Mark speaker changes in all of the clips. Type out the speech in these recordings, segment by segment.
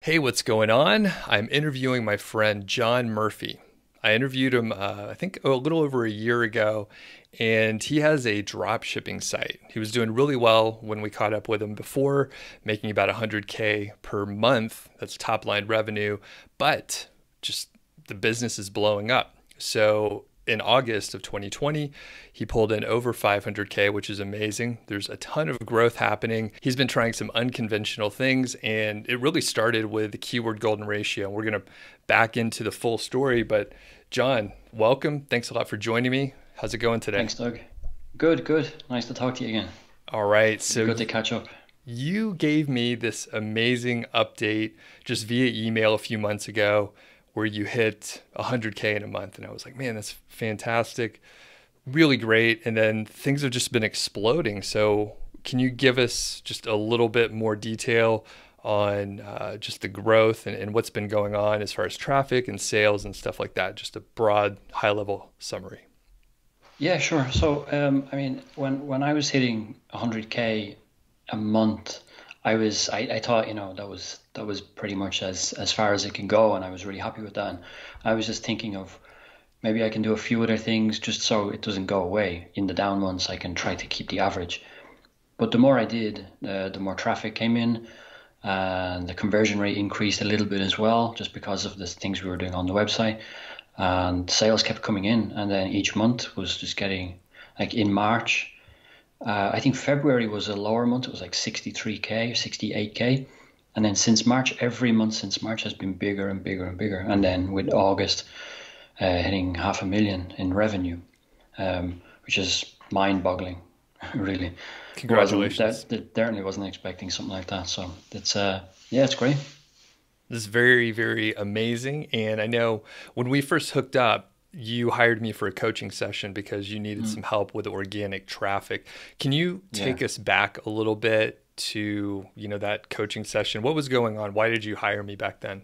Speaker 1: Hey, what's going on? I'm interviewing my friend John Murphy. I interviewed him, I think, a little over a year ago, and he has a drop shipping site. He was doing really well when we caught up with him before, making about 100K per month. That's top line revenue, but just the business is blowing up. So in August of 2020, he pulled in over 500K, which is amazing. There's a ton of growth happening. He's been trying some unconventional things, and it really started with the keyword golden ratio. We're going to back into the full story, but John, welcome. Thanks a lot for joining me. How's it going today?
Speaker 2: Thanks, Doug. Good, good. Nice to talk to you again.
Speaker 1: All right. So
Speaker 2: Good to catch up.
Speaker 1: you gave me this amazing update just via email a few months ago where you hit 100K in a month. And I was like, man, that's fantastic. Really great. And then things have just been exploding. So can you give us just a little bit more detail on just the growth and what's been going on as far as traffic and sales and stuff like that? Just a broad, high level summary.
Speaker 2: Yeah, sure. So, when I was hitting 100K a month, I thought, that was pretty much as far as it can go, and I was really happy with that. And I was just thinking of maybe I can do a few other things just so it doesn't go away. In the down months, I can try to keep the average. But the more I did, the more traffic came in, and the conversion rate increased a little bit as well, just because of the things we were doing on the website. And sales kept coming in, and then each month was just getting, like, in March, I think February was a lower month. It was like 63K or 68K. And then since March, every month since March has been bigger and bigger and bigger. And then with August hitting 500,000 in revenue, which is mind-boggling, really.
Speaker 1: Congratulations.
Speaker 2: Certainly wasn't expecting something like that. So yeah, it's great.
Speaker 1: This is very, very amazing. And I know when we first hooked up, you hired me for a coaching session because you needed some help with organic traffic. Can you
Speaker 2: Yeah.
Speaker 1: take us back a little bit to, that coaching session? What was going on? Why did you hire me back then?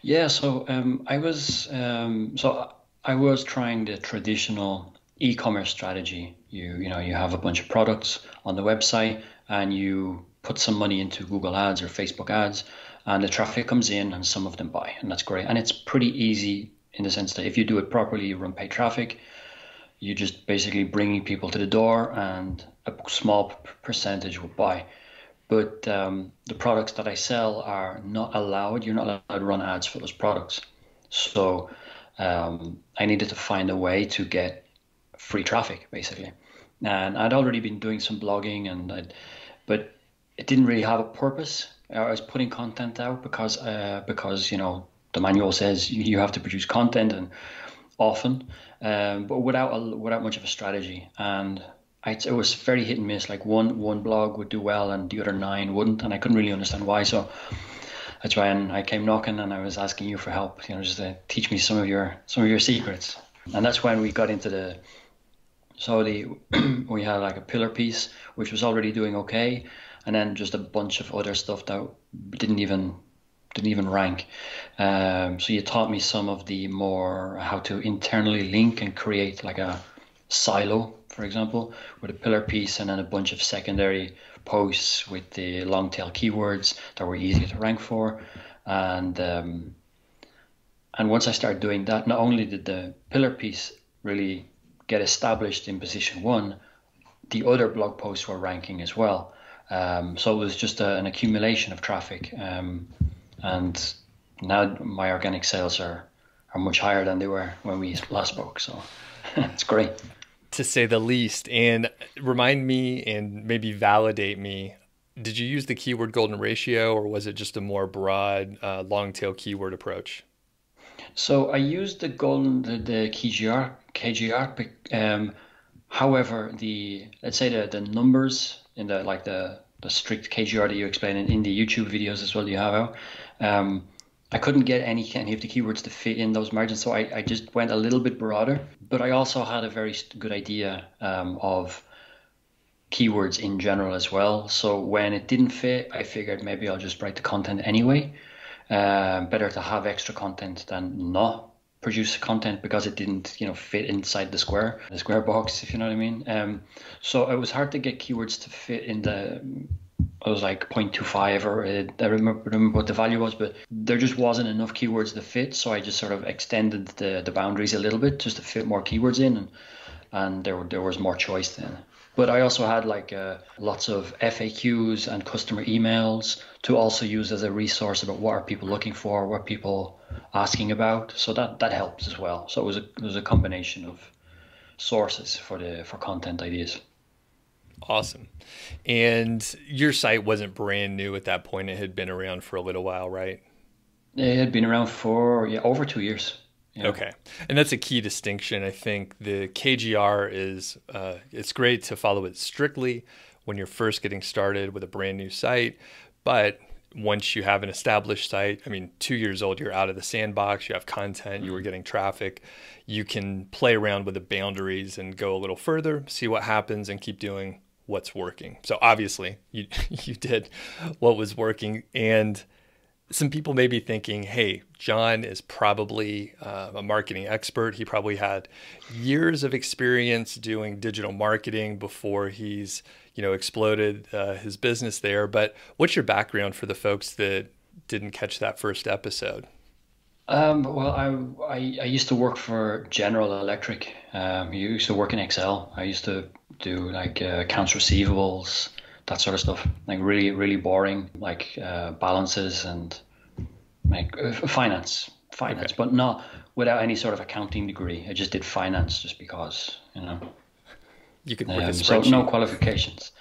Speaker 2: Yeah, so I was trying the traditional e-commerce strategy. You have a bunch of products on the website and you put some money into Google Ads or Facebook Ads, and the traffic comes in and some of them buy, and that's great. And it's pretty easy in the sense that if you do it properly, you run paid traffic, you just basically bringing people to the door and a small percentage will buy. But the products that I sell are not allowed. You're not allowed to run ads for those products. So I needed to find a way to get free traffic, basically. And I'd already been doing some blogging, but it didn't really have a purpose. I was putting content out because the manual says you have to produce content and often, but without much of a strategy. And it was very hit and miss. Like one blog would do well and the other nine wouldn't, and I couldn't really understand why. So that's why I came knocking and I was asking you for help. Just to teach me some of your secrets. And that's when we got into the we had like a pillar piece which was already doing okay, and then just a bunch of other stuff that didn't even didn't even rank. So you taught me some of the more how to internally link and create like a silo, for example, with a pillar piece and then a bunch of secondary posts with the long tail keywords that were easy to rank for. And and once I started doing that, not only did the pillar piece really get established in position one, the other blog posts were ranking as well. So it was just an accumulation of traffic. And now my organic sales are much higher than they were when we last spoke. So it's great.
Speaker 1: To say the least. And remind me and maybe validate me. Did you use the keyword golden ratio or was it just a more broad, long tail keyword approach?
Speaker 2: So I used the KGR. However, the let's say the numbers in the strict KGR that you explain in the YouTube videos as well you have out. I couldn't get any of the keywords to fit in those margins, so I just went a little bit broader. But I also had a very good idea of keywords in general as well. So when it didn't fit, I figured maybe I'll just write the content anyway. Better to have extra content than not produce content because it didn't, fit inside the square box, if you know what I mean. So it was hard to get keywords to fit in the it was like 0.25 or I remember what the value was, but there just wasn't enough keywords to fit. So I just sort of extended the boundaries a little bit just to fit more keywords in, and there was more choice then. But I also had like lots of FAQs and customer emails to also use as a resource about what are people looking for, what are people asking about. So that helps as well. So it was a combination of sources for content ideas.
Speaker 1: Awesome. And your site wasn't brand new at that point. It had been around for a little while, right?
Speaker 2: It had been around for over 2 years. Yeah.
Speaker 1: Okay. And that's a key distinction. I think the KGR is, it's great to follow it strictly when you're first getting started with a brand new site. But once you have an established site, I mean, 2 years old, you're out of the sandbox, you have content, you were getting traffic, you can play around with the boundaries and go a little further, see what happens, and keep doing what's working. So obviously you you did what was working. And some people may be thinking, hey, John is probably a marketing expert. He probably had years of experience doing digital marketing before he's, exploded his business there. But what's your background for the folks that didn't catch that first episode?
Speaker 2: Well, I used to work for General Electric. I used to work in Excel. I used to do like accounts receivables, that sort of stuff. Like really, really boring, like balances and like finance,
Speaker 1: Okay.
Speaker 2: but not without any sort of accounting degree. I just did finance just because,
Speaker 1: You could work a
Speaker 2: So no
Speaker 1: spreadsheet.
Speaker 2: qualifications.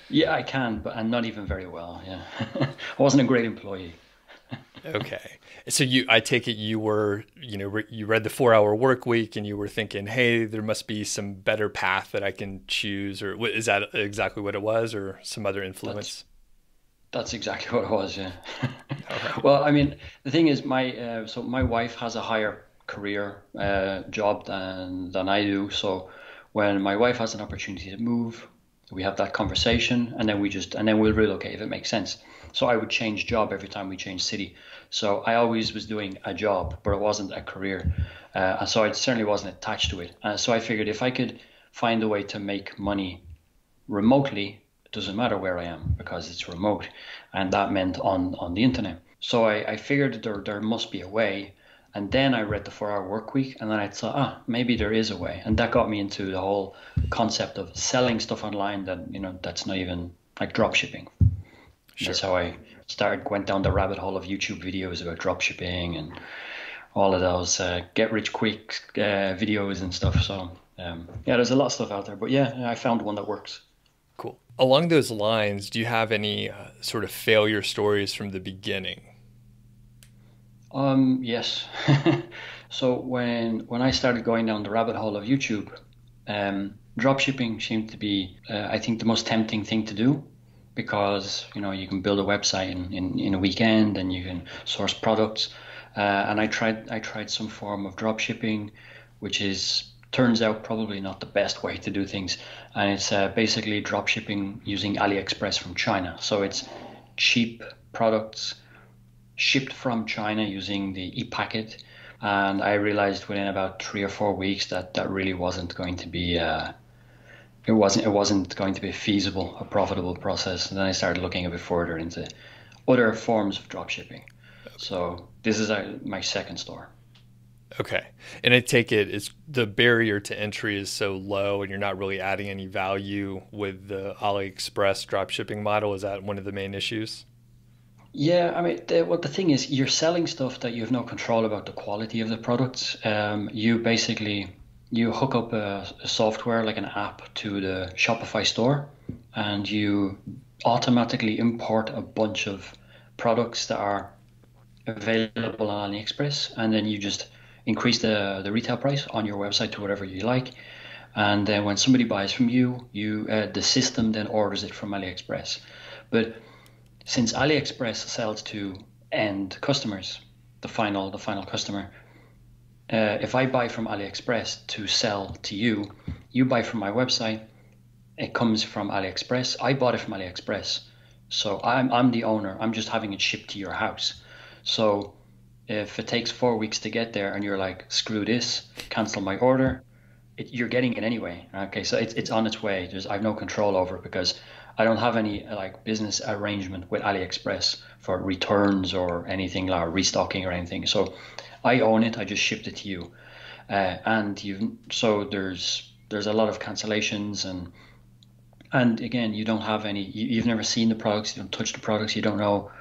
Speaker 2: Yeah, I can, but I'm not even very well. Yeah, I wasn't a great employee.
Speaker 1: Okay. So I take it you were, you read the 4 hour work week and you were thinking, hey, there must be some better path that I can choose, or is that exactly what it was, or some other
Speaker 2: That's
Speaker 1: influence?
Speaker 2: That's exactly what it was, yeah.
Speaker 1: All right.
Speaker 2: Well, I mean, the thing is, my wife has a higher career job than I do. So when my wife has an opportunity to move, we have that conversation, and then we'll relocate if it makes sense. So I would change job every time we change city. So I always was doing a job, but it wasn't a career. And so I certainly wasn't attached to it. So I figured if I could find a way to make money remotely, it doesn't matter where I am because it's remote, and that meant on the internet. So I figured there must be a way, and then I read the 4 hour work week, and then I thought, maybe there is a way, and that got me into the whole concept of selling stuff online that that's not even like drop shipping. That's
Speaker 1: Sure.
Speaker 2: how I went down the rabbit hole of YouTube videos about drop shipping and all of those get rich quick videos and stuff. So yeah, there's a lot of stuff out there, but yeah, I found one that works.
Speaker 1: Cool. Along those lines, do you have any sort of failure stories from the beginning?
Speaker 2: Yes. So when I started going down the rabbit hole of YouTube, dropshipping seemed to be, I think, the most tempting thing to do because you can build a website in a weekend and you can source products. And I tried some form of dropshipping, which is turns out probably not the best way to do things. And it's basically dropshipping using AliExpress from China. So it's cheap products shipped from China using the e-packet. And I realized within about 3 or 4 weeks that really wasn't going to be it wasn't going to be feasible, a profitable process. And then I started looking a bit further into other forms of dropshipping. So this is my second store.
Speaker 1: Okay. And I take it it's the barrier to entry is so low and you're not really adding any value with the AliExpress drop shipping model. Is that one of the main issues?
Speaker 2: Yeah, I mean, the thing is, you're selling stuff that you have no control about the quality of the products. You hook up a software like an app to the Shopify store, and you automatically import a bunch of products that are available on AliExpress, and then you just increase the retail price on your website to whatever you like. And then when somebody buys from you, the system then orders it from AliExpress. But since AliExpress sells to end customers, the final customer, if I buy from AliExpress to sell to you, you buy from my website, it comes from AliExpress. I bought it from AliExpress, so I'm the owner. I'm just having it shipped to your house. So if it takes 4 weeks to get there and you're like, screw this, cancel my order, you're getting it anyway. Okay, so it's on its way. I have no control over it because I don't have any like business arrangement with AliExpress for returns or anything like restocking or anything. So I own it. I just shipped it to you, and there's a lot of cancellations and again you don't have any. You've never seen the products. You don't touch the products. You don't know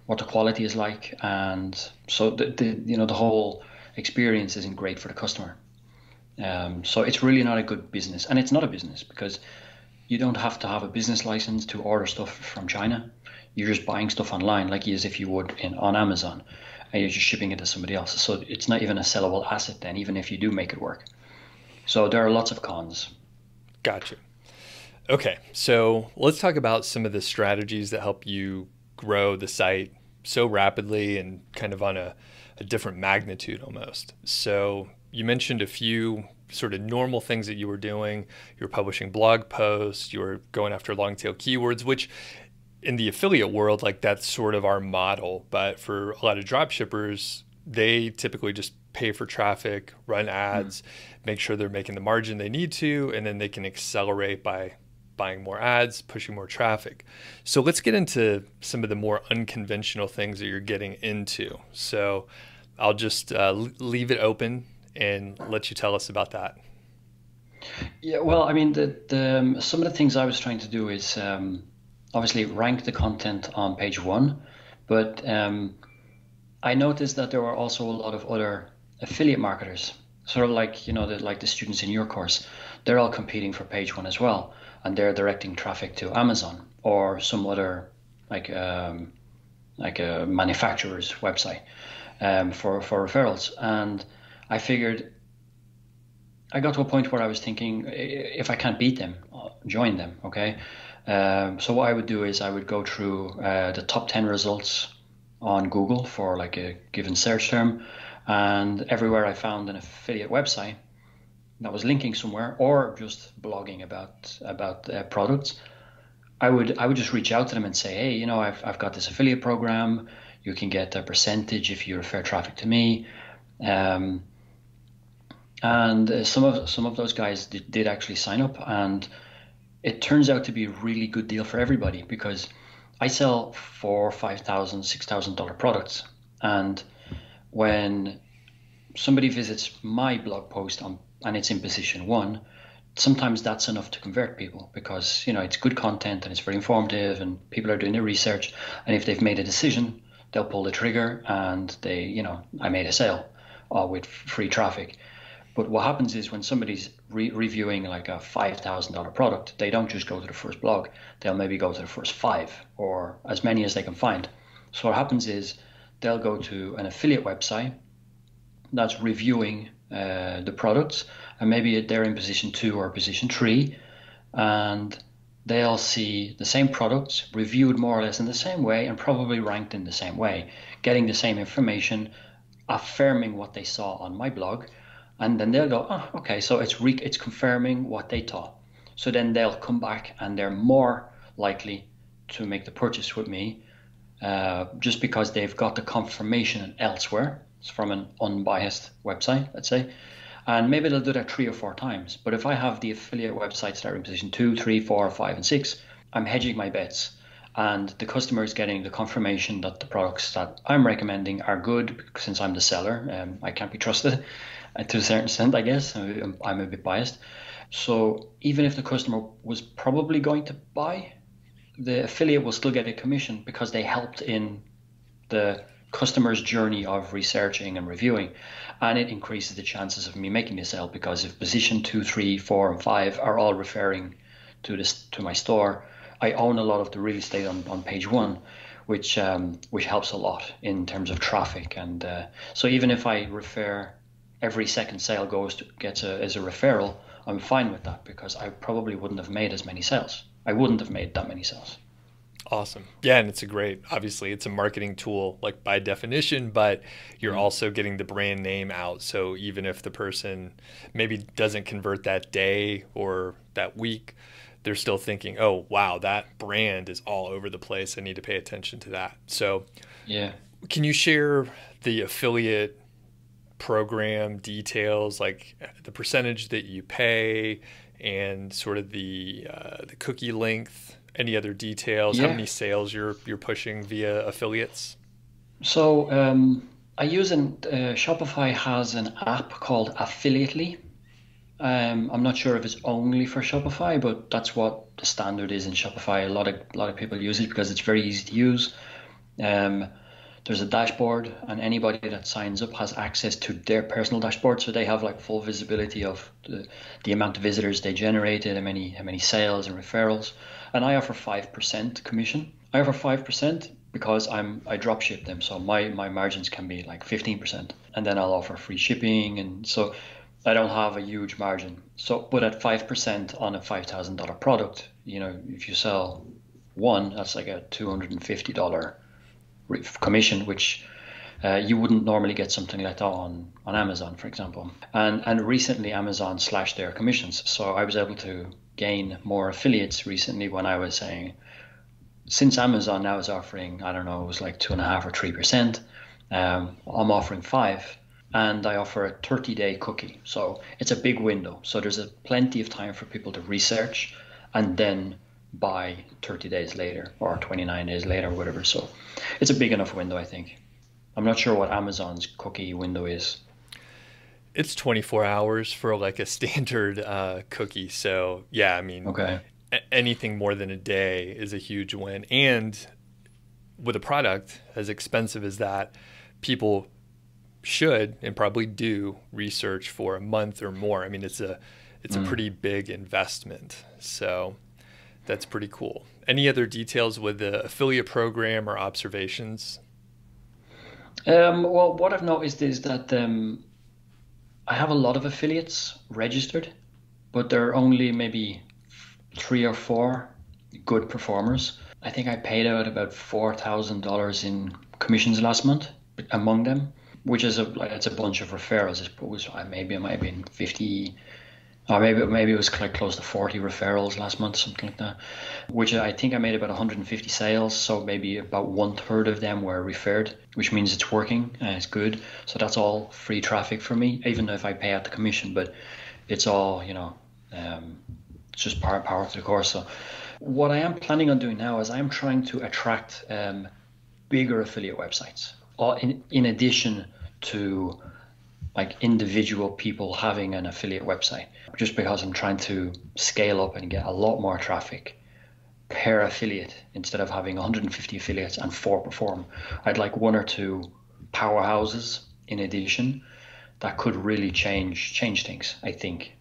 Speaker 2: what the quality is like, and so the whole experience isn't great for the customer. So it's really not a good business, and it's not a business because you don't have to have a business license to order stuff from China. You're just buying stuff online like as if you would on Amazon, and you're just shipping it to somebody else. So it's not even a sellable asset then, even if you do make it work. So there are lots of cons.
Speaker 1: Gotcha. Okay, so let's talk about some of the strategies that help you grow the site so rapidly and kind of on a different magnitude almost. So you mentioned a few sort of normal things that you were doing. You were publishing blog posts, you were going after long tail keywords, which in the affiliate world, like that's sort of our model. But for a lot of drop shippers, they typically just pay for traffic, run ads, make sure they're making the margin they need to, and then they can accelerate by buying more ads, pushing more traffic. So let's get into some of the more unconventional things that you're getting into. So I'll just leave it open and let you tell us about that.
Speaker 2: Yeah, well, I mean, some of the things I was trying to do is obviously rank the content on page one, but I noticed that there were also a lot of other affiliate marketers, sort of like like the students in your course. They're all competing for page one as well, and they're directing traffic to Amazon or some other like a manufacturer's website for referrals. And I figured I got to a point where I was thinking, if I can't beat them, I'll join them. Okay. So what I would do is I would go through the top 10 results on Google for like a given search term, and everywhere I found an affiliate website that was linking somewhere or just blogging about products, I would just reach out to them and say, hey, I've got this affiliate program. You can get a percentage if you refer traffic to me. And some of those guys did actually sign up, and it turns out to be a really good deal for everybody because I sell $4,000, $5,000, $6,000 products, and when somebody visits my blog post and it's in position one, sometimes that's enough to convert people because it's good content and it's very informative and people are doing their research, and if they've made a decision, they'll pull the trigger and I made a sale with free traffic. But what happens is when somebody's reviewing like a $5,000 product, they don't just go to the first blog. They'll maybe go to the first 5 or as many as they can find. So what happens is they'll go to an affiliate website that's reviewing the products, and maybe they're in position 2 or position 3, and they'll see the same products reviewed more or less in the same way and probably ranked in the same way, getting the same information, affirming what they saw on my blog. And then they'll go, oh, okay, so it's confirming what they thought. So then they'll come back and they're more likely to make the purchase with me just because they've got the confirmation elsewhere. It's from an unbiased website, let's say. And maybe they'll do that 3 or 4 times. But if I have the affiliate websites that are in position 2, 3, 4, 5, and 6, I'm hedging my bets. And the customer is getting the confirmation that the products that I'm recommending are good since I'm the seller. I can't be trusted. To a certain extent, I guess. I'm a bit biased. So even if the customer was probably going to buy, the affiliate will still get a commission because they helped in the customer's journey of researching and reviewing. And it increases the chances of me making the sale because if position 2, 3, 4, and 5 are all referring to my store, I own a lot of the real estate on page 1, which helps a lot in terms of traffic. And so even if I refer every second sale gets as a referral, I'm fine with that because I probably wouldn't have made as many sales. I wouldn't have made that many sales.
Speaker 1: Awesome. Yeah, and obviously it's a marketing tool like by definition, but you're also getting the brand name out. So even if the person maybe doesn't convert that day or that week, they're still thinking, oh, wow, that brand is all over the place. I need to pay attention to that. So
Speaker 2: yeah,
Speaker 1: can you share the affiliate program details, like the percentage that you pay and sort of the cookie length Any other details? How
Speaker 2: Yeah.
Speaker 1: many sales you're pushing via affiliates?
Speaker 2: So I use Shopify has an app called Affiliately. I'm not sure if it's only for Shopify, but that's what the standard is in Shopify. A lot of people use it because it's very easy to use. Um, there's a dashboard, and anybody that signs up has access to their personal dashboard, so they have like full visibility of the amount of visitors they generated, how many sales and referrals. And I offer 5% commission. I offer 5% because I drop ship them, so my margins can be like 15%, and then I'll offer free shipping, and so I don't have a huge margin. So, but at 5% on a $5,000 product, if you sell one, that's like a $250 commission, which you wouldn't normally get something like that on Amazon, for example. And recently Amazon slashed their commissions. So I was able to gain more affiliates recently when I was saying, since Amazon now is offering, I don't know, it was like 2.5 or 3%, I'm offering 5%. And I offer a 30-day cookie. So it's a big window. So there's plenty of time for people to research and then buy 30 days later or 29 days later, whatever. So it's a big enough window, I think. I'm not sure what Amazon's cookie window is.
Speaker 1: It's 24 hours for like a standard cookie. So yeah, I mean,
Speaker 2: Okay.
Speaker 1: anything more than a day is a huge win. And with a product as expensive as that, people should and probably do research for a month or more. I mean, it's a pretty big investment. So that's pretty cool. Any other details with the affiliate program or observations?
Speaker 2: Well, what I've noticed is that I have a lot of affiliates registered, but there are only maybe 3 or 4 good performers. I think I paid out about $4,000 in commissions last month among them, which is it's a bunch of referrals. Maybe it might have been 50, or maybe it was like close to 40 referrals last month, something like that. Which I think I made about 150 sales, so maybe about 1/3 of them were referred, which means it's working and it's good. So that's all free traffic for me, even though if I pay out the commission. But it's all it's just par to the course. So what I am planning on doing now is I am trying to attract bigger affiliate websites, in addition to like individual people having an affiliate website, just because I'm trying to scale up and get a lot more traffic per affiliate instead of having 150 affiliates and 4 perform. I'd like 1 or 2 powerhouses in addition that could really change things, I think.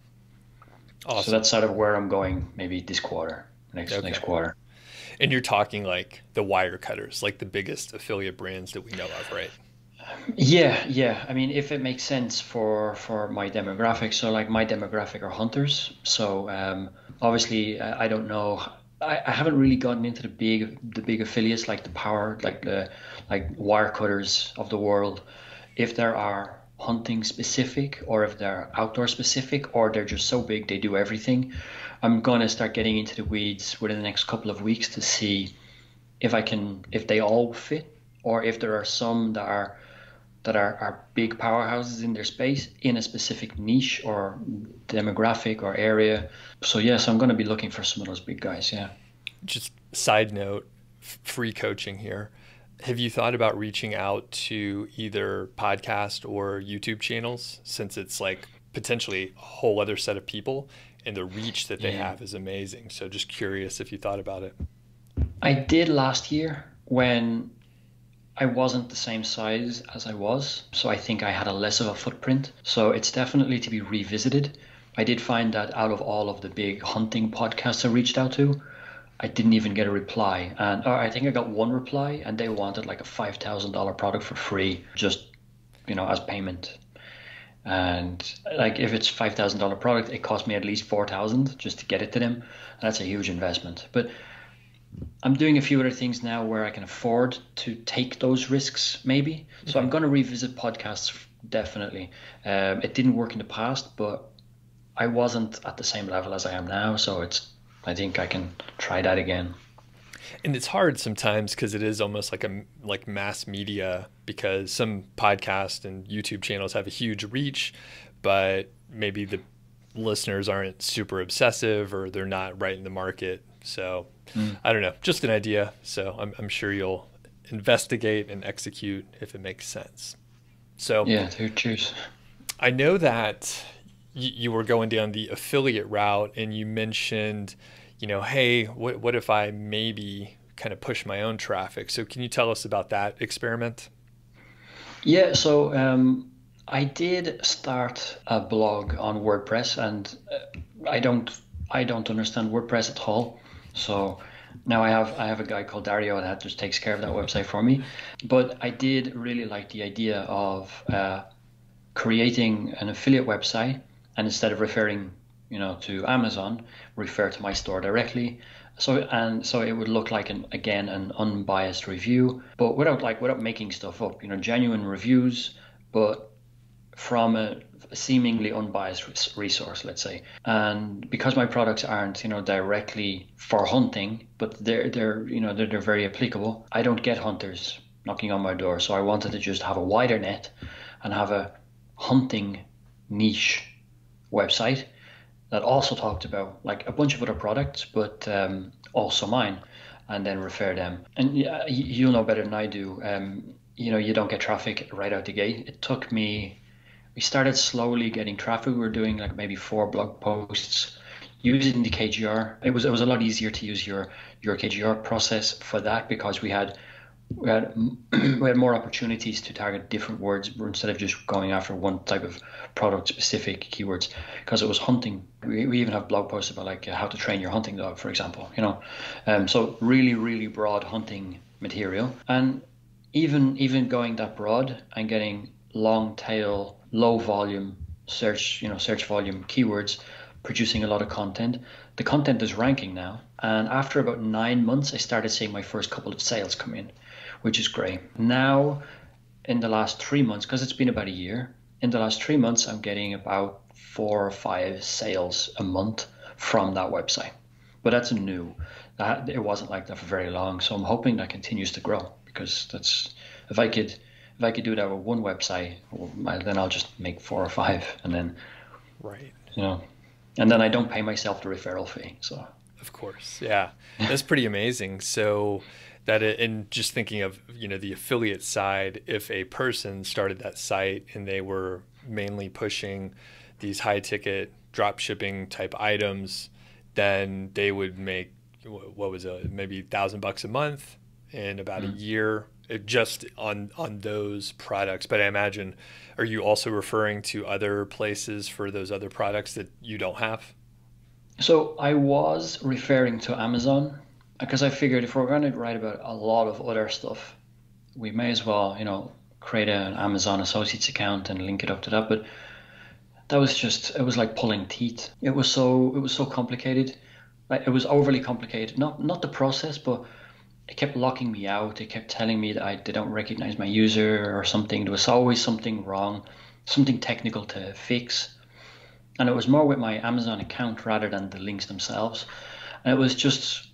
Speaker 1: Awesome.
Speaker 2: So that's sort of where I'm going maybe this quarter, next quarter.
Speaker 1: And you're talking like the wire cutters, like the biggest affiliate brands that we know of, right?
Speaker 2: Yeah. I mean, if it makes sense for my demographic. So like my demographic are hunters. So obviously I don't know. I haven't really gotten into the big affiliates like the power, like the wire cutters of the world. If there are hunting specific, or if they're outdoor specific, or they're just so big they do everything, I'm gonna start getting into the weeds within the next couple of weeks to see if they all fit, or if there are some that are big powerhouses in their space in a specific niche or demographic or area. So yes, I'm going to be looking for some of those big guys. Yeah.
Speaker 1: Just side note, free coaching here. Have you thought about reaching out to either podcast or YouTube channels, since it's like potentially a whole other set of people and the reach that they have is amazing? So just curious if you thought about it.
Speaker 2: I did last year when I wasn't the same size as I was, so I think I had a less of a footprint. So it's definitely to be revisited. I did find that out of all of the big hunting podcasts I reached out to, I didn't even get a reply. And I think I got one reply, and they wanted like a $5,000 product for free, just, as payment. And like if it's $5,000 product, it cost me at least $4,000 just to get it to them. And that's a huge investment. But I'm doing a few other things now where I can afford to take those risks, maybe. So I'm going to revisit podcasts, definitely. It didn't work in the past, but I wasn't at the same level as I am now. So I think I can try that again.
Speaker 1: And it's hard sometimes because it is almost like mass media, because some podcasts and YouTube channels have a huge reach, but maybe the listeners aren't super obsessive or they're not right in the market. So
Speaker 2: Mm.
Speaker 1: I don't know, just an idea. So I'm sure you'll investigate and execute if it makes sense. So
Speaker 2: Yeah, cheers.
Speaker 1: I know that you were going down the affiliate route and you mentioned, hey, what if I maybe kind of push my own traffic? So can you tell us about that experiment?
Speaker 2: Yeah, so I did start a blog on WordPress, and I don't I don't understand WordPress at all. So now I have a guy called Dario that just takes care of that website for me. But I did really like the idea of creating an affiliate website, and instead of referring, to Amazon, refer to my store directly. So it would look like an unbiased review, but without making stuff up, genuine reviews, but from a seemingly unbiased resource, let's say. And because my products aren't, directly for hunting, but they're very applicable. I don't get hunters knocking on my door, so I wanted to just have a wider net and have a hunting niche website that also talked about like a bunch of other products, but also mine, and then refer them. And yeah, you'll know better than I do. You don't get traffic right out the gate. It took me. We started slowly getting traffic. We were doing like maybe 4 blog posts using the KGR. It was a lot easier to use your KGR process for that, because we had we had more opportunities to target different words instead of just going after one type of product specific keywords, because it was hunting. We even have blog posts about like how to train your hunting dog, for example, so really broad hunting material. And even going that broad and getting long tail, low volume search volume keywords, producing a lot of content. The content is ranking now, and after about 9 months I started seeing my first couple of sales come in, which is great. Now, in the last 3 months, because it's been about a year, in the last 3 months, I'm getting about 4 or 5 sales a month from that website. But that's new. It wasn't like that for very long, so I'm hoping that continues to grow, because that's if I could do that with one website, then I'll just make 4 or 5, and then
Speaker 1: Right.
Speaker 2: And then I don't pay myself the referral fee. So
Speaker 1: Of course. Yeah. That's pretty amazing. So and just thinking of, the affiliate side, if a person started that site and they were mainly pushing these high ticket drop shipping type items, then they would make, what was it, maybe $1,000 a month in about a year, just on those products. But I imagine, are you also referring to other places for those other products that you don't have?
Speaker 2: So I was referring to Amazon, because I figured if we're going to write about a lot of other stuff, we may as well, create an Amazon Associates account and link it up to that. But it was like pulling teeth. It was so complicated. Like, it was overly complicated. Not the process, but it kept locking me out. It kept telling me that they don't recognize my user or something. There was always something wrong, something technical to fix. And it was more with my Amazon account rather than the links themselves. And it was just,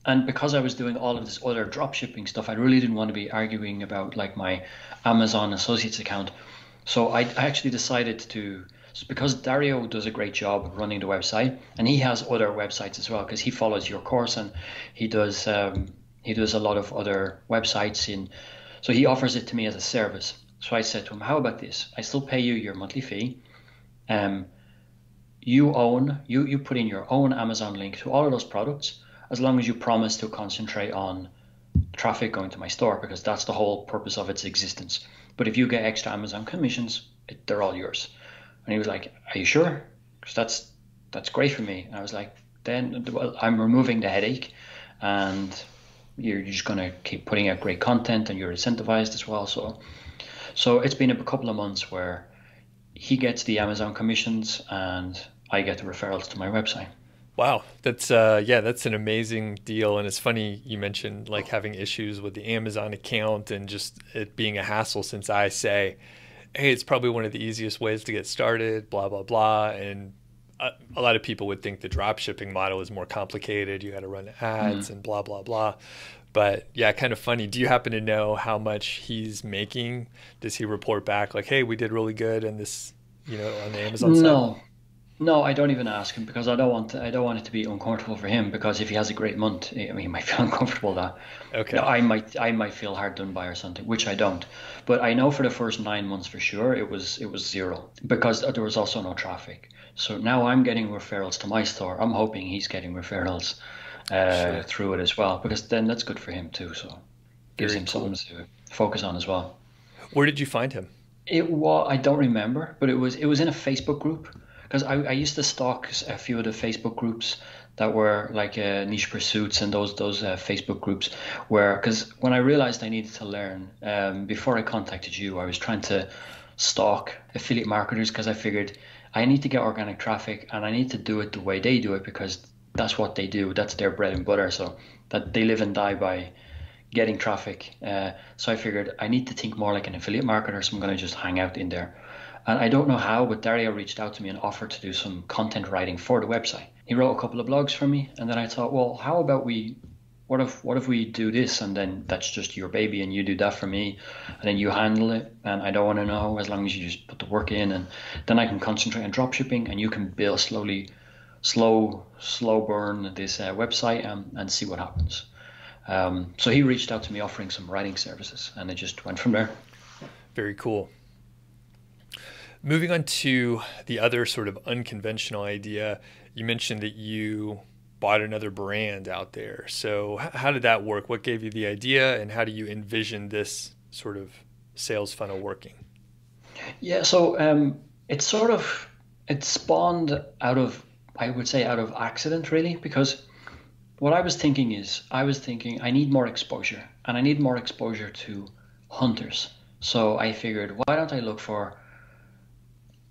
Speaker 2: and because I was doing all of this other drop shipping stuff, I really didn't want to be arguing about like my Amazon Associates account. So I actually decided to, because Dario does a great job running the website, and he has other websites as well, because he follows your course, and he does a lot of other websites so he offers it to me as a service. So I said to him, how about this? I still pay you your monthly fee. You put in your own Amazon link to all of those products, as long as you promise to concentrate on traffic going to my store, because that's the whole purpose of its existence. But if you get extra Amazon commissions, they're all yours. And he was like, are you sure? Because that's great for me. And I was like, then I'm removing the headache, and you're just going to keep putting out great content, and you're incentivized as well. So it's been a couple of months where he gets the Amazon commissions and I get the referrals to my website.
Speaker 1: Wow, that's an amazing deal. And it's funny you mentioned like having issues with the Amazon account and just it being a hassle, since I say, hey, it's probably one of the easiest ways to get started, blah, blah, blah. And a lot of people would think the drop shipping model is more complicated. You got to run ads and blah, blah, blah. But yeah, kind of funny. Do you happen to know how much he's making? Does he report back like, hey, we did really good in this, on the Amazon side?
Speaker 2: No, No, I don't even ask him because I don't want it to be uncomfortable for him because if he has a great month, I mean, he might feel uncomfortable that
Speaker 1: Okay.
Speaker 2: I might feel hard done by or something, which I don't. But I know for the first 9 months for sure it was zero because there was also no traffic. So now I'm getting referrals to my store. I'm hoping he's getting referrals
Speaker 1: Sure.
Speaker 2: through it as well because then that's good for him too. So gives
Speaker 1: Very
Speaker 2: him something
Speaker 1: cool.
Speaker 2: to focus on as well.
Speaker 1: Where did you find him?
Speaker 2: It was, I don't remember, but it was in a Facebook group because I used to stalk a few of the Facebook groups that were like niche pursuits and those Facebook groups where because when I realized I needed to learn before I contacted you, I was trying to stalk affiliate marketers because I figured I need to get organic traffic and I need to do it the way they do it because that's what they do. That's their bread and butter. So that they live and die by getting traffic. So I figured I need to think more like an affiliate marketer, so I'm going to just hang out in there. And I don't know how, but Dario reached out to me and offered to do some content writing for the website. He wrote a couple of blogs for me, and then I thought, well, how about what if we do this, and then that's just your baby, and you do that for me, and then you handle it, and I don't want to know as long as you just put the work in, and then I can concentrate on drop shipping, and you can build slow burn this website and see what happens. So he reached out to me offering some writing services, and it just went from there.
Speaker 1: Very cool. Moving on to the other sort of unconventional idea, you mentioned that you bought another brand out there. So, how did that work? What gave you the idea, and how do you envision this sort of sales funnel working?
Speaker 2: Yeah, so it spawned out of I would say out of accident really because what I was thinking I need more exposure and I need more exposure to hunters. So I figured why don't I look for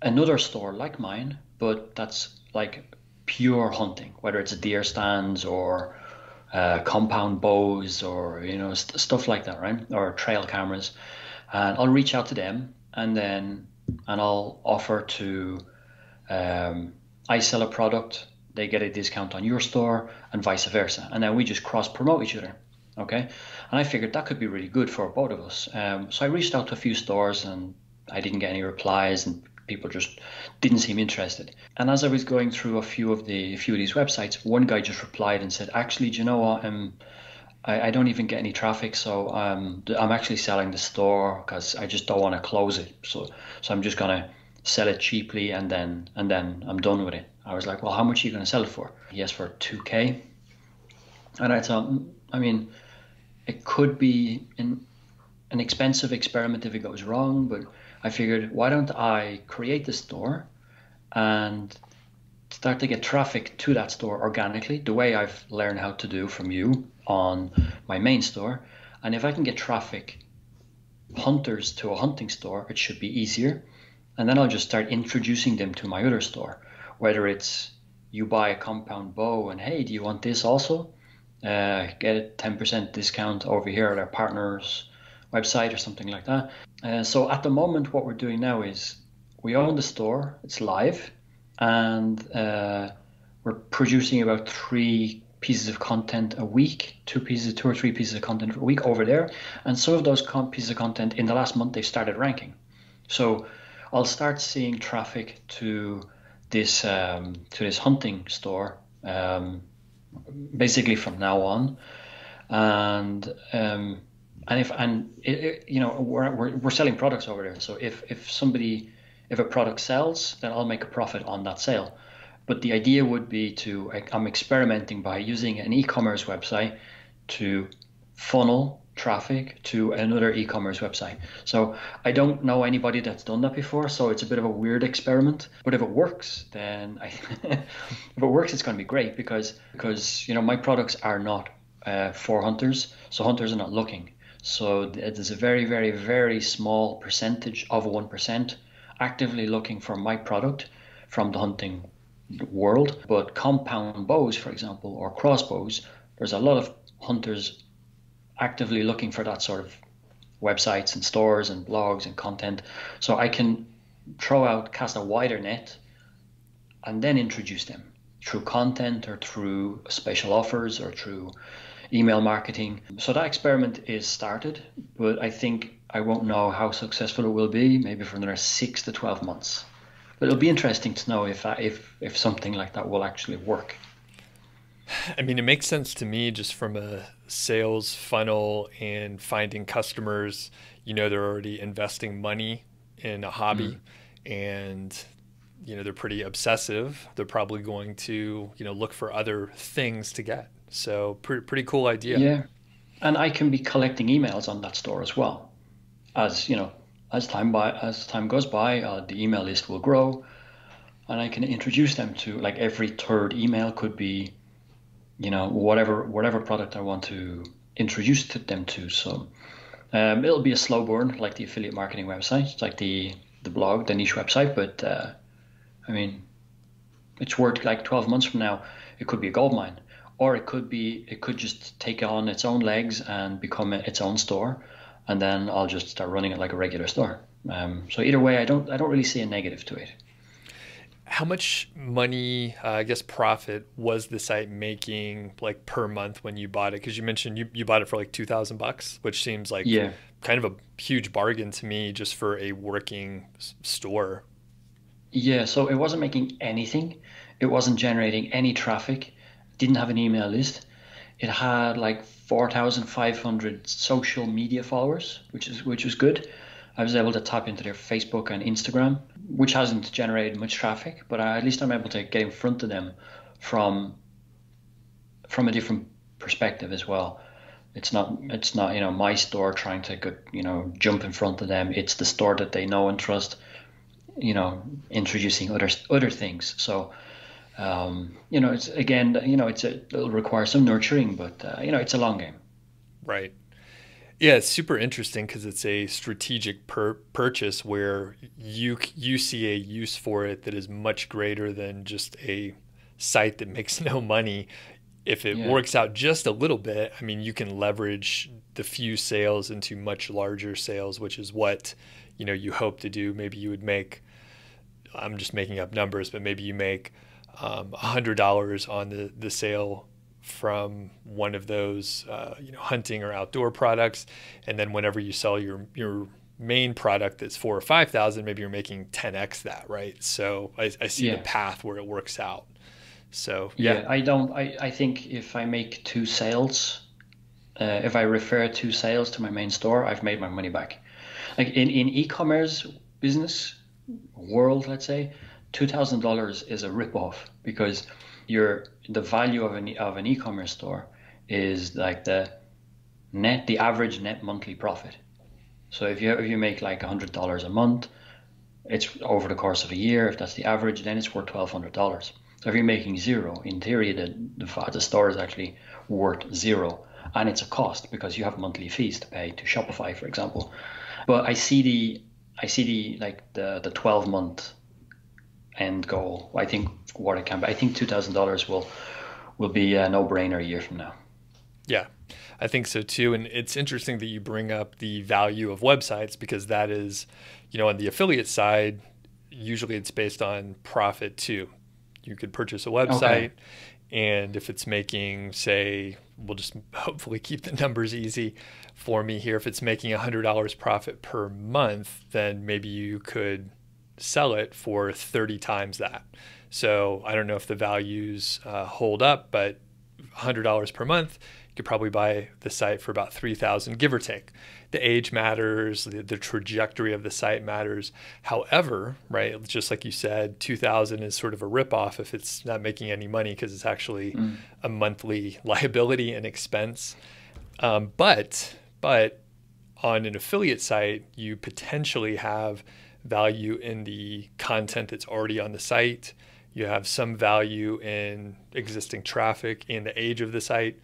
Speaker 2: another store like mine, but that's like pure hunting, whether it's deer stands or compound bows or stuff like that, right? Or trail cameras, and I'll reach out to them and I'll offer to I sell a product, they get a discount on your store, and vice versa, and then we just cross promote each other. Okay, and I figured that could be really good for both of us. So I reached out to a few stores and I didn't get any replies, and people just didn't seem interested. And as I was going through a few of these websites, one guy just replied and said, "Actually, do you know what? I don't even get any traffic, so I'm actually selling the store because I just don't want to close it. So I'm just gonna sell it cheaply and then I'm done with it." I was like, "Well, how much are you gonna sell it for?" He asked for 2K, and I thought, I mean, it could be an expensive experiment if it goes wrong, but I figured, why don't I create the store and start to get traffic to that store organically, the way I've learned how to do from you on my main store. And if I can get traffic, hunters to a hunting store, it should be easier. And then I'll just start introducing them to my other store, whether it's you buy a compound bow and, hey, do you want this also? Get a 10% discount over here at our partner's website or something like that. So at the moment, what we're doing now is we own the store, it's live, and we're producing about 3 pieces of content a week, 2 or 3 pieces of content a week over there. And some of those pieces of content in the last month, they've started ranking. So I'll start seeing traffic to this hunting store basically from now on, and we're selling products over there. So if a product sells, then I'll make a profit on that sale. But the idea would be I'm experimenting by using an e-commerce website to funnel traffic to another e-commerce website. So I don't know anybody that's done that before, so it's a bit of a weird experiment. But if it works, then if it works, it's going to be great because my products are not for hunters, so hunters are not looking. So there's a very, very, very small percentage of 1% actively looking for my product from the hunting world. But compound bows, for example, or crossbows, there's a lot of hunters actively looking for that sort of websites and stores and blogs and content. So I can cast a wider net and then introduce them through content or through special offers or through email marketing. So that experiment is started, but I think I won't know how successful it will be maybe for another 6 to 12 months. But it'll be interesting to know if something like that will actually work.
Speaker 1: I mean, it makes sense to me just from a sales funnel and finding customers. They're already investing money in a hobby,
Speaker 2: Mm.
Speaker 1: and they're pretty obsessive. They're probably going to look for other things to get. So pretty cool idea.
Speaker 2: Yeah, and I can be collecting emails on that store as well. As you know, as time goes by, the email list will grow, and I can introduce them to, like, every third email could be, whatever product I want to introduce them to. So it'll be a slow burn, like the affiliate marketing website. It's like the blog, the niche website. But I mean, it's worth, like, 12 months from now, it could be a gold mine, or it could just take on its own legs and become its own store, and then I'll just start running it like a regular store. So either way, I don't really see a negative to it.
Speaker 1: How much money, I guess, profit was the site making, like, per month when you bought it? Because you mentioned you bought it for like $2,000, which seems like
Speaker 2: Yeah.
Speaker 1: kind of a huge bargain to me just for a working store.
Speaker 2: Yeah, so it wasn't making anything. It wasn't generating any traffic. Didn't have an email list. It had like 4,500 social media followers, which was good. I was able to tap into their Facebook and Instagram, which hasn't generated much traffic, but at least I'm able to get in front of them from a different perspective as well. It's not my store trying to go, jump in front of them. It's the store that they know and trust, introducing other things. So it's, again, it'll require some nurturing, but it's a long game.
Speaker 1: Right. Yeah, it's super interesting because it's a strategic purchase where you see a use for it that is much greater than just a site that makes no money. If it
Speaker 2: Yeah.
Speaker 1: works out just a little bit, I mean, you can leverage the few sales into much larger sales, which is what you hope to do. Maybe you would make, I'm just making up numbers, but maybe you make $100 on the sale from one of those hunting or outdoor products, and then whenever you sell your main product that's 4 or 5,000, maybe you're making 10x that, right? So I see the
Speaker 2: Yeah.
Speaker 1: path where it works out. So yeah.
Speaker 2: Yeah, I think if I make two sales, if I refer two sales to my main store, I've made my money back. Like in e-commerce business world, let's say, $2,000 is a rip-off, because the value of an e-commerce store is like the average net monthly profit. So if you make like $100 a month, it's over the course of a year. If that's the average, then it's worth $1,200. So if you're making zero, in theory, the store is actually worth zero, and it's a cost because you have monthly fees to pay to Shopify, for example. But I see the like the 12-month end goal. I think what it can be. I think $2,000 will be a no-brainer a year from now.
Speaker 1: Yeah, I think so too. And it's interesting that you bring up the value of websites, because that is, on the affiliate side, usually it's based on profit too. You could purchase a
Speaker 2: Okay.
Speaker 1: website, and if it's making, say, we'll just hopefully keep the numbers easy for me here. If it's making $100 profit per month, then maybe you could sell it for 30 times that. So I don't know if the values hold up, but $100 per month, you could probably buy the site for about 3,000, give or take. The age matters, the trajectory of the site matters. However, right, just like you said, 2,000 is sort of a ripoff if it's not making any money, because it's actually
Speaker 2: Mm.
Speaker 1: a monthly liability and expense. But on an affiliate site, you potentially have value in the content that's already on the site. You have some value in existing traffic, in the age of the site,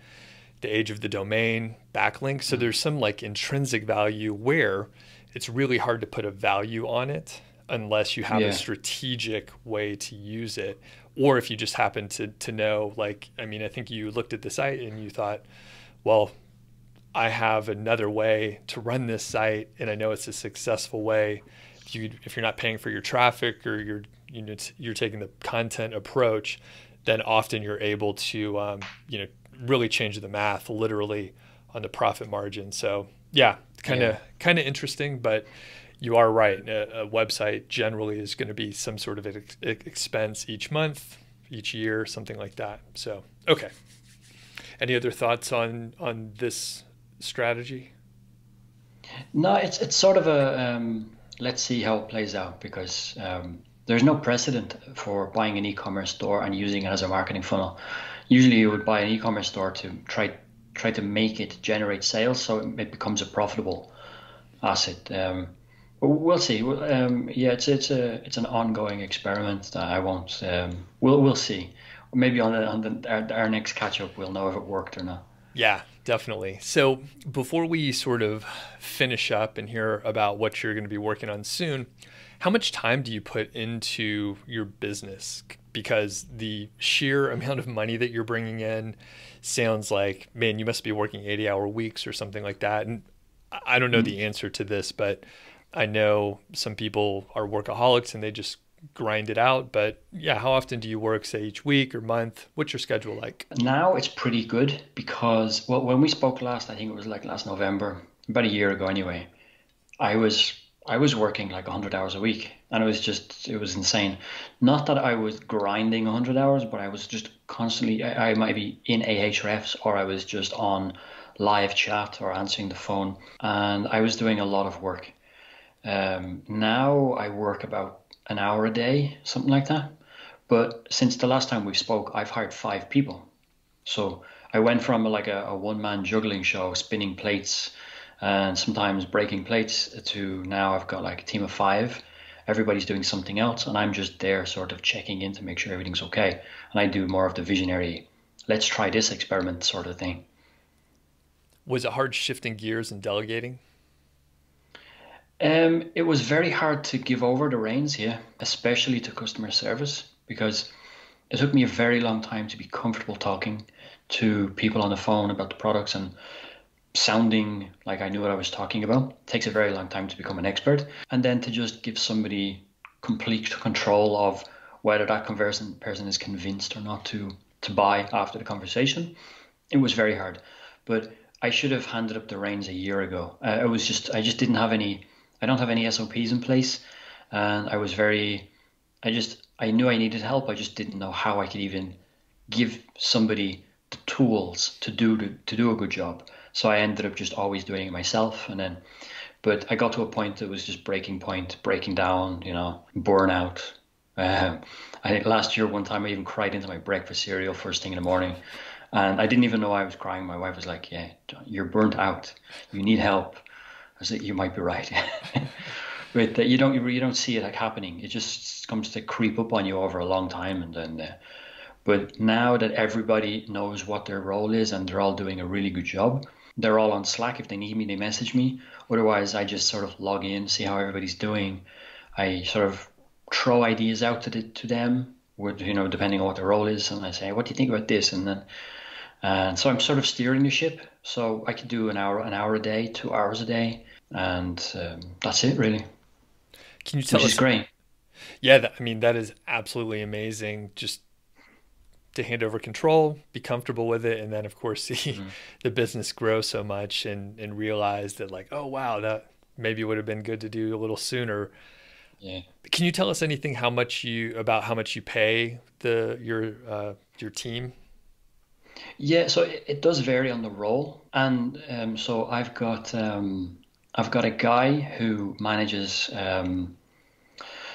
Speaker 1: the age of the domain, backlinks. So
Speaker 2: Mm.
Speaker 1: there's some like intrinsic value where it's really hard to put a value on it unless you have a
Speaker 2: Yeah.
Speaker 1: strategic way to use it. Or if you just happen to know, like, I mean, I think you looked at the site and you thought, well, I have another way to run this site, and I know it's a successful way. If you're not paying for your traffic, or you're taking the content approach, then often you're able to really change the math literally on the profit margin. So yeah, kind of
Speaker 2: Yeah.
Speaker 1: kind of interesting, but You are right. A website generally is going to be some sort of expense each month, each year, something like that. So, okay. Any other thoughts on this strategy?
Speaker 2: No, it's sort of a let's see how it plays out because there's no precedent for buying an e-commerce store and using it as a marketing funnel. Usually, you would buy an e-commerce store to try to make it generate sales, so it becomes a profitable asset. But we'll see. Yeah, it's an ongoing experiment that I won't. We'll see. Maybe our next catch up, we'll know if it worked or not.
Speaker 1: Yeah, definitely. So before we sort of finish up and hear about what you're going to be working on soon, how much time do you put into your business? Because the sheer amount of money that you're bringing in sounds like, man, you must be working 80-hour weeks or something like that. And I don't know the answer to this, but I know some people are workaholics and they just grind it out. But yeah, how often do you work, say, each week or month? What's your schedule like?
Speaker 2: Now it's pretty good because well, when we spoke last, I think it was like last November, about a year ago anyway. I was I was working like 100 hours a week, and it was insane. Not that I was grinding 100 hours, but I was just constantly, I might be in Ahrefs, or I was just on live chat or answering the phone, and I was doing a lot of work. Now I work about an hour a day, something like that. But since the last time we spoke, I've hired 5 people. So I went from like a one-man juggling show, spinning plates and sometimes breaking plates, to now I've got like a team of 5. Everybody's doing something else, and I'm just there sort of checking in to make sure everything's okay. And I do more of the visionary, let's try this experiment sort of thing.
Speaker 1: Was it hard shifting gears and delegating?
Speaker 2: It was very hard to give over the reins here, especially to customer service, because it took me a very long time to be comfortable talking to people on the phone about the products and sounding like I knew what I was talking about. It takes a very long time to become an expert. And then to just give somebody complete control of whether that person is convinced or not to buy after the conversation, it was very hard. But I should have handed up the reins a year ago. I just didn't have any, I don't have any SOPs in place. And I knew I needed help. I just didn't know how I could even give somebody the tools to do a good job. So I ended up just always doing it myself. But I got to a point that was just breaking point, breaking down, burnout. I think last year, one time I even cried into my breakfast cereal first thing in the morning. And I didn't even know I was crying. My wife was like, "Yeah, John, you're burnt out. You need help." I said, "You might be right." But you don't see it like happening. It just comes to creep up on you over a long time, and then. But now that everybody knows what their role is and they're all doing a really good job, they're all on Slack. If they need me, they message me. Otherwise, I just sort of log in, see how everybody's doing. I sort of throw ideas out to them, depending on what their role is, and I say, "What do you think about this?" And so I'm sort of steering the ship. So I could do an hour a day, 2 hours a day, and that's it really.
Speaker 1: Can you tell
Speaker 2: Which is
Speaker 1: us?
Speaker 2: great.
Speaker 1: Yeah, that is absolutely amazing. Just to hand over control, be comfortable with it, and then of course see
Speaker 2: Mhm.
Speaker 1: the business grow so much and realize that like, oh wow, that maybe would have been good to do a little sooner.
Speaker 2: Yeah.
Speaker 1: Can you tell us anything about how much you pay your team?
Speaker 2: Yeah, so it does vary on the role, and so I've got a guy who manages.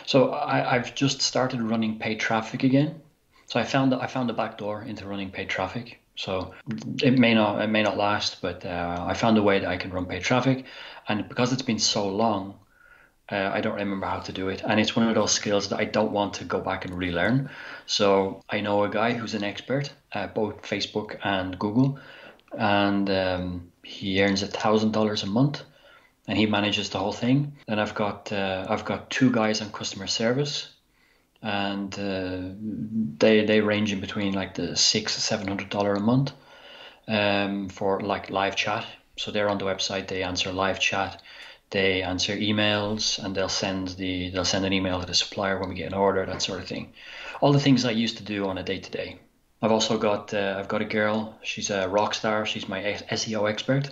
Speaker 2: So I've just started running paid traffic again. So I found a back door into running paid traffic. So it may not last, but I found a way that I can run paid traffic, and because it's been so long, I don't remember how to do it, and it's one of those skills that I don't want to go back and relearn. So I know a guy who's an expert at both Facebook and Google, and he earns $1,000 a month, and he manages the whole thing. Then I've got 2 guys on customer service, and they range in between like the $600-700 a month for like live chat. So they're on the website, they answer live chat, they answer emails, and they'll send an email to the supplier when we get an order, that sort of thing. All the things I used to do on a day to day. I've got a girl. She's a rock star. She's my SEO expert.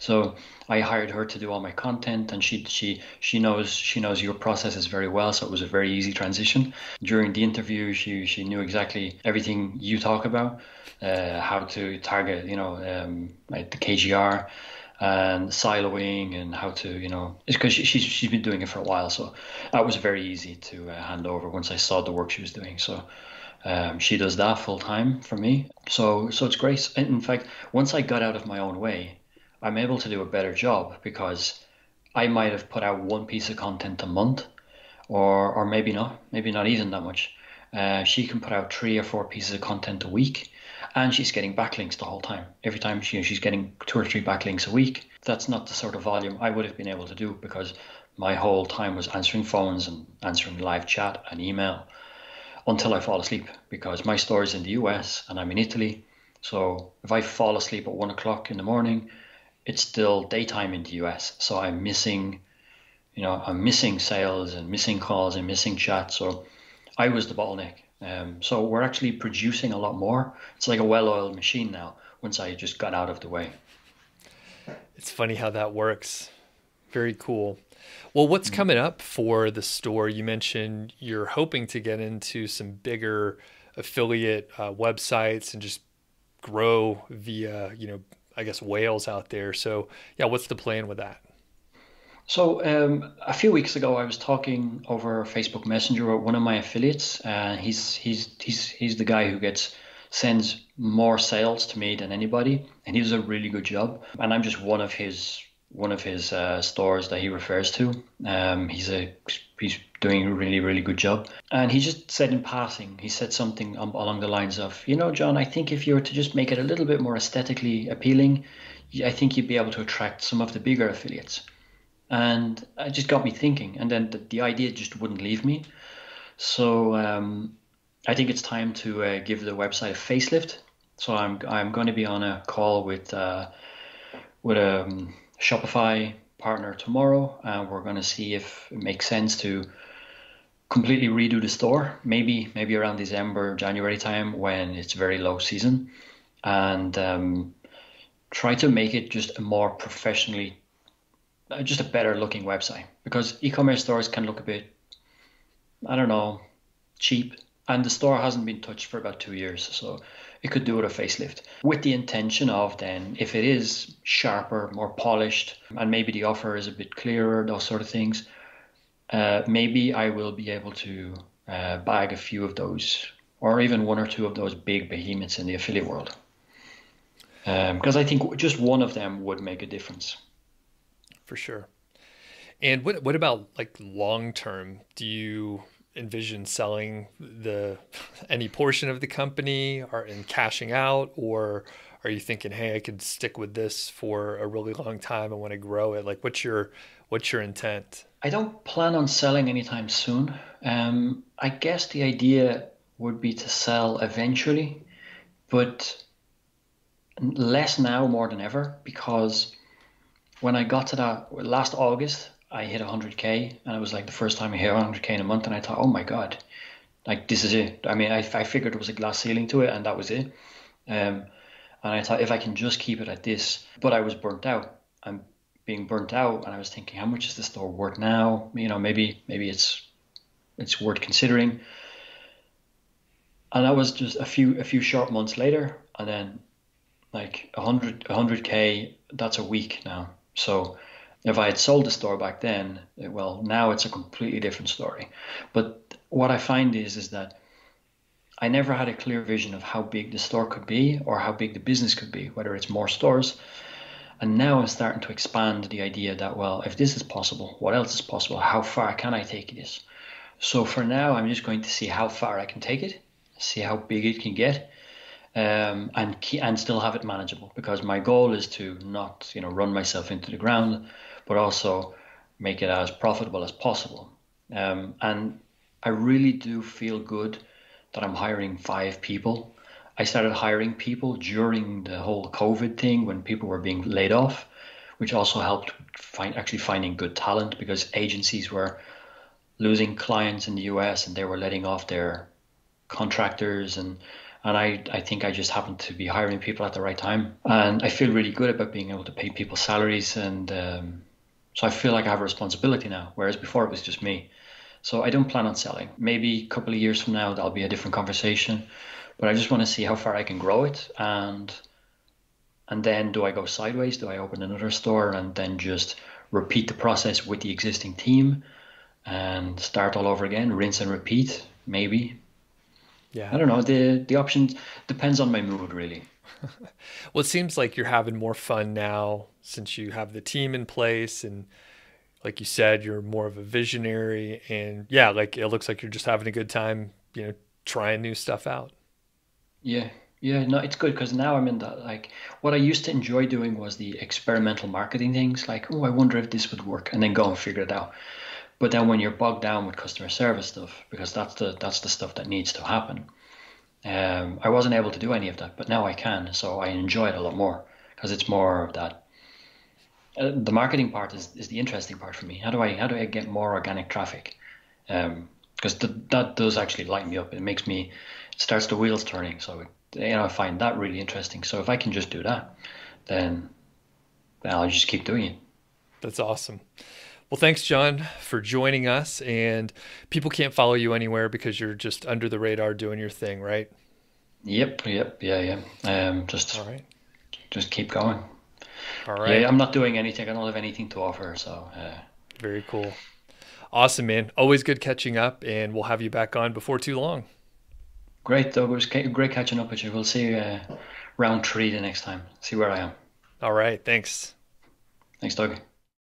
Speaker 2: So I hired her to do all my content, and she knows your processes very well. So it was a very easy transition. During the interview, she knew exactly everything you talk about, how to target, like the KGR and siloing, and how to, it's because she's been doing it for a while. So that was very easy to hand over once I saw the work she was doing. So she does that full time for me. So it's great. And in fact, once I got out of my own way, I'm able to do a better job, because I might have put out one piece of content a month, or maybe not even that much. She can put out 3 or 4 pieces of content a week, and she's getting backlinks the whole time. Every time she's getting 2 or 3 backlinks a week. That's not the sort of volume I would have been able to do, because my whole time was answering phones and answering live chat and email until I fall asleep, because my store is in the US and I'm in Italy. So if I fall asleep at 1 o'clock in the morning, it's still daytime in the US. So I'm missing sales and missing calls and missing chat. So I was the bottleneck. So we're actually producing a lot more. It's like a well-oiled machine now, once I just got out of the way.
Speaker 1: It's funny how that works. Very cool. Well, what's coming up for the store? You mentioned you're hoping to get into some bigger affiliate websites and just grow via, I guess, whales out there. So, yeah, what's the plan with that?
Speaker 2: So a few weeks ago, I was talking over Facebook Messenger with one of my affiliates. He's the guy who sends more sales to me than anybody, and he does a really good job. And I'm just one of his stores that he refers to. He's doing a really, really good job. And he just said in passing, he said something along the lines of, John, I think if you were to just make it a little bit more aesthetically appealing, I think you'd be able to attract some of the bigger affiliates. And it just got me thinking. And then the idea just wouldn't leave me. So I think it's time to give the website a facelift. So I'm going to be on a call with a Shopify partner tomorrow, and we're going to see if it makes sense to completely redo the store, maybe around December, January time, when it's very low season, and try to make it just a more professionally, just a better looking website, because e-commerce stores can look a bit, I don't know, cheap, and the store hasn't been touched for about 2 years, so it could do with a facelift, with the intention of then, if it is sharper, more polished, and maybe the offer is a bit clearer, those sort of things, maybe I will be able to bag a few of those, or even 1 or 2 of those big behemoths in the affiliate world. Because I think just one of them would make a difference.
Speaker 1: For sure. And what about like long term? Do you envision selling any portion of the company and cashing out, or are you thinking, hey, I could stick with this for a really long time, I want to grow it? Like, what's your intent?
Speaker 2: I don't plan on selling anytime soon. I guess the idea would be to sell eventually, but less now more than ever, because when I got to that last August, I hit 100K, and it was like the first time I hit 100K in a month, and I thought, oh my God, like this is it. I mean, I figured there was a glass ceiling to it, and that was it. And I thought, if I can just keep it at this, but I was burnt out. I'm being burnt out, and I was thinking, how much is the store worth now? Maybe it's worth considering. And that was just a few short months later, and then like 100K, that's a week now. So if I had sold the store back then, well, now it's a completely different story. But what I find is that I never had a clear vision of how big the store could be, or how big the business could be, whether it's more stores. And now I'm starting to expand the idea that, well, if this is possible, what else is possible? How far can I take this? So for now, I'm just going to see how far I can take it, see how big it can get, and still have it manageable. Because my goal is to not, run myself into the ground, but also make it as profitable as possible. And I really do feel good that I'm hiring 5 people. I started hiring people during the whole COVID thing, when people were being laid off, which also helped finding good talent, because agencies were losing clients in the US, and they were letting off their contractors, and And I think I just happen to be hiring people at the right time. And I feel really good about being able to pay people salaries. And so I feel like I have a responsibility now, whereas before it was just me. So I don't plan on selling. Maybe a couple of years from now, that'll be a different conversation. But I just want to see how far I can grow it. And then do I go sideways? Do I open another store and then just repeat the process with the existing team and start all over again, rinse and repeat? Maybe.
Speaker 1: Yeah.
Speaker 2: I don't know. The options depends on my mood, really.
Speaker 1: Well, it seems like you're having more fun now since you have the team in place, and like you said, you're more of a visionary, and yeah, like it looks like you're just having a good time, trying new stuff out.
Speaker 2: Yeah, yeah. No, it's good because now I'm in that. Like, what I used to enjoy doing was the experimental marketing things. Like, oh, I wonder if this would work, and then go and figure it out. But then when you're bogged down with customer service stuff, because that's the stuff that needs to happen. I wasn't able to do any of that, but now I can. So I enjoy it a lot more because it's more of that. The marketing part is the interesting part for me. How do I get more organic traffic? Because that does actually light me up. It starts the wheels turning. So I find that really interesting. So if I can just do that, then I'll just keep doing it.
Speaker 1: That's awesome. Well, thanks, John, for joining us. And people can't follow you anywhere because you're just under the radar doing your thing, right?
Speaker 2: Yep, yeah.
Speaker 1: All right.
Speaker 2: Just keep going.
Speaker 1: All
Speaker 2: Yeah,
Speaker 1: right.
Speaker 2: I'm not doing anything. I don't have anything to offer. So
Speaker 1: Very cool. Awesome, man. Always good catching up, and we'll have you back on before too long.
Speaker 2: great, Doug. It was great catching up with you. We'll see you round three the next time. See where I am.
Speaker 1: All right. Thanks.
Speaker 2: Thanks, Doug.